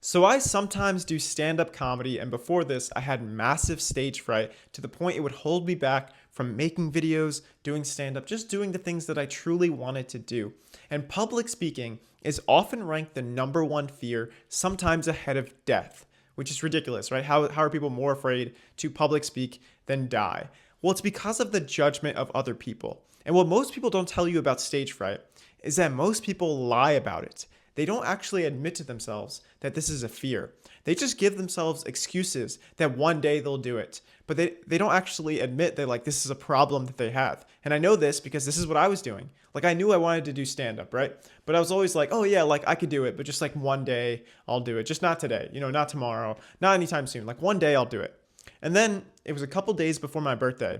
So I sometimes do stand-up comedy, and before this, I had massive stage fright to the point it would hold me back from making videos, doing stand-up, just doing the things that I truly wanted to do. And public speaking is often ranked the number one fear, sometimes ahead of death, which is ridiculous, right? How are people more afraid to public speak than die? Well, it's because of the judgment of other people. And what most people don't tell you about stage fright is that most people lie about it. They don't actually admit to themselves that this is a fear. They just give themselves excuses that one day they'll do it. But they don't actually admit that like this is a problem that they have. And I know this because this is what I was doing. Like I knew I wanted to do stand up, right? But I was always like, oh yeah, like I could do it, but just like one day I'll do it. Just not today, not tomorrow, not anytime soon. Like one day I'll do it. And then it was a couple days before my birthday.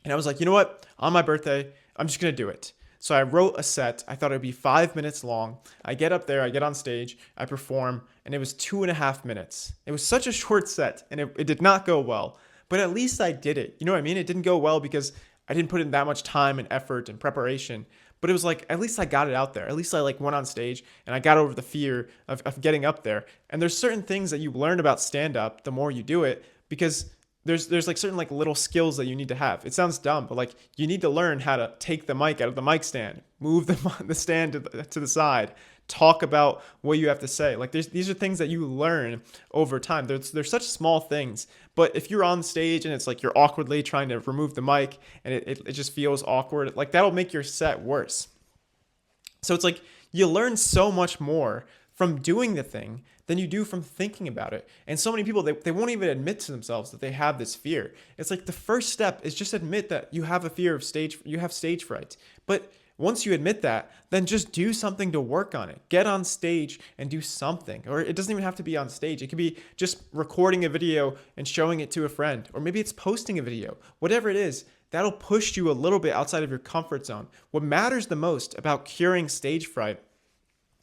And I was like, you know what? On my birthday, I'm just going to do it. So I wrote a set. I thought it would be 5 minutes long. I get up there, I get on stage, I perform, and it was 2.5 minutes. It was such a short set, and it did not go well. But at least I did it. You know what I mean? It didn't go well because I didn't put in that much time and effort and preparation. But it was like, at least I got it out there. At least I like went on stage and I got over the fear of getting up there. And there's certain things that you learn about stand up the more you do it because there's like certain like little skills that you need to have. It sounds dumb, but like you need to learn how to take the mic out of the mic stand, move the stand to the side, talk about what you have to say. Like these are things that you learn over time. There's such small things, but if you're on stage and it's like you're awkwardly trying to remove the mic and it just feels awkward, like that'll make your set worse. So it's like you learn so much more from doing the thing than you do from thinking about it. And so many people, they won't even admit to themselves that they have this fear. It's like the first step is just admit that you have a fear of you have stage fright. But once you admit that, then just do something to work on it. Get on stage and do something. Or it doesn't even have to be on stage. It could be just recording a video and showing it to a friend. Or maybe it's posting a video. Whatever it is, that'll push you a little bit outside of your comfort zone. What matters the most about curing stage fright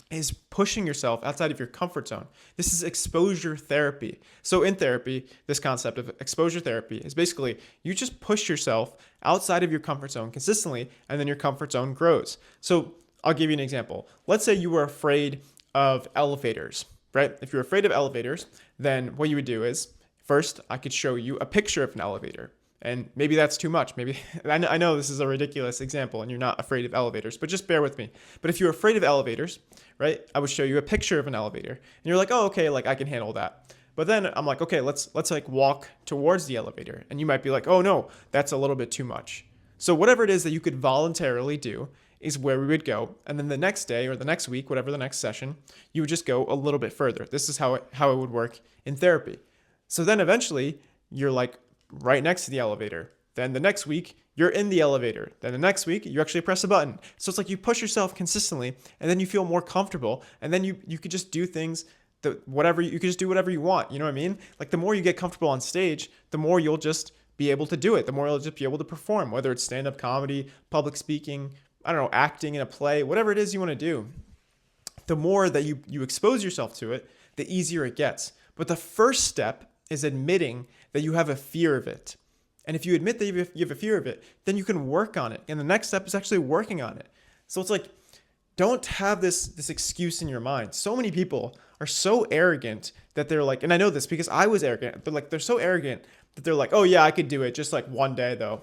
is pushing yourself outside of your comfort zone. This is exposure therapy. So in therapy, this concept of exposure therapy is basically you just push yourself outside of your comfort zone consistently, and then your comfort zone grows. So I'll give you an example. Let's say you were afraid of elevators, right? If you're afraid of elevators, then what you would do is first I could show you a picture of an elevator. And maybe that's too much. Maybe I know this is a ridiculous example and you're not afraid of elevators, but just bear with me. But if you're afraid of elevators, right, I would show you a picture of an elevator and you're like, oh, okay, like I can handle that. But then I'm like, okay, let's like walk towards the elevator. And you might be like, oh no, that's a little bit too much. So whatever it is that you could voluntarily do is where we would go. And then the next day or the next week, whatever the next session, you would just go a little bit further. This is how it would work in therapy. So then eventually you're like, right next to the elevator. Then the next week, you're in the elevator. Then the next week, you actually press a button. So it's like you push yourself consistently and then you feel more comfortable. And then you could just do things that you could just do whatever you want. You know what I mean? Like the more you get comfortable on stage, the more you'll just be able to do it. The more you'll just be able to perform, whether it's stand-up comedy, public speaking, I don't know, acting in a play, whatever it is you want to do. The more that you expose yourself to it, the easier it gets. But the first step is admitting that you have a fear of it. And if you admit that you have a fear of it, then you can work on it. And the next step is actually working on it. So it's like, don't have this excuse in your mind. So many people are so arrogant that they're like, and I know this because I was arrogant, but like they're so arrogant that they're like, oh yeah, I could do it just like one day though.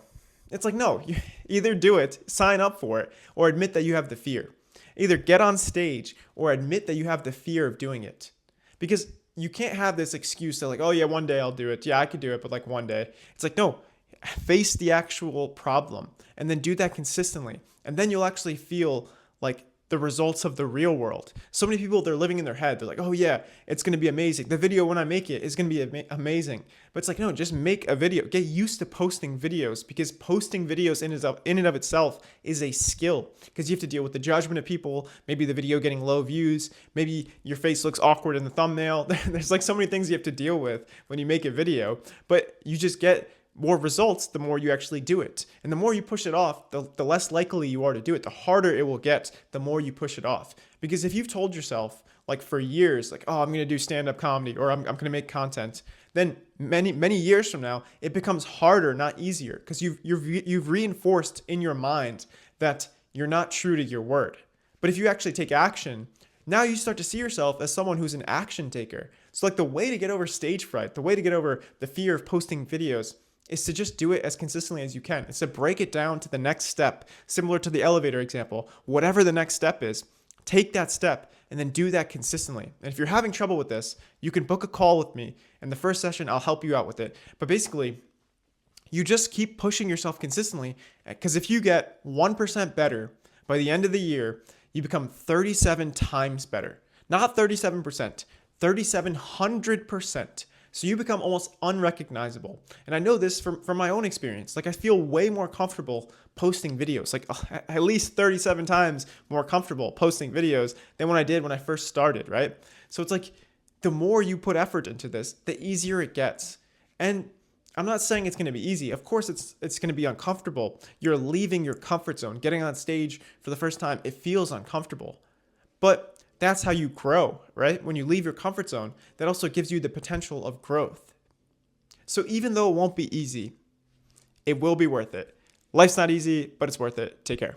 It's like, no, you either do it, sign up for it, or admit that you have the fear. Either get on stage or admit that you have the fear of doing it. Because you can't have this excuse that like, oh yeah, one day I'll do it. Yeah, I could do it, but like one day. It's like, no, face the actual problem and then do that consistently. And then you'll actually feel like the results of the real world. So many people, they're living in their head. They're like, oh yeah, it's going to be amazing. The video when I make it is going to be amazing. But it's like, no, just make a video. Get used to posting videos because posting videos in and of itself is a skill because you have to deal with the judgment of people, maybe the video getting low views, maybe your face looks awkward in the thumbnail. There's like so many things you have to deal with when you make a video, but you just get more results the more you actually do it. And the more you push it off, the less likely you are to do it. The harder it will get the more you push it off. Because if you've told yourself like for years, like, oh, I'm going to do stand-up comedy or I'm going to make content, then many years from now, it becomes harder, not easier. Because you've reinforced in your mind that you're not true to your word. But if you actually take action, Now you start to see yourself as someone who's an action taker. So like the way to get over stage fright, the way to get over the fear of posting videos is to just do it as consistently as you can. It's to break it down to the next step, similar to the elevator example. Whatever the next step is, take that step and then do that consistently. And if you're having trouble with this, you can book a call with me. In the first session, I'll help you out with it. But basically, you just keep pushing yourself consistently, because if you get 1% better by the end of the year, you become 37 times better. Not 37%, 3,700%. So you become almost unrecognizable. And I know this from my own experience. Like I feel way more comfortable posting videos, like at least 37 times more comfortable posting videos than when I did when I first started, right? So it's like the more you put effort into this, the easier it gets. And I'm not saying it's going to be easy. Of course, it's going to be uncomfortable. You're leaving your comfort zone. Getting on stage for the first time, it feels uncomfortable. But that's how you grow, right? When you leave your comfort zone, that also gives you the potential of growth. So even though it won't be easy, it will be worth it. Life's not easy, but it's worth it. Take care.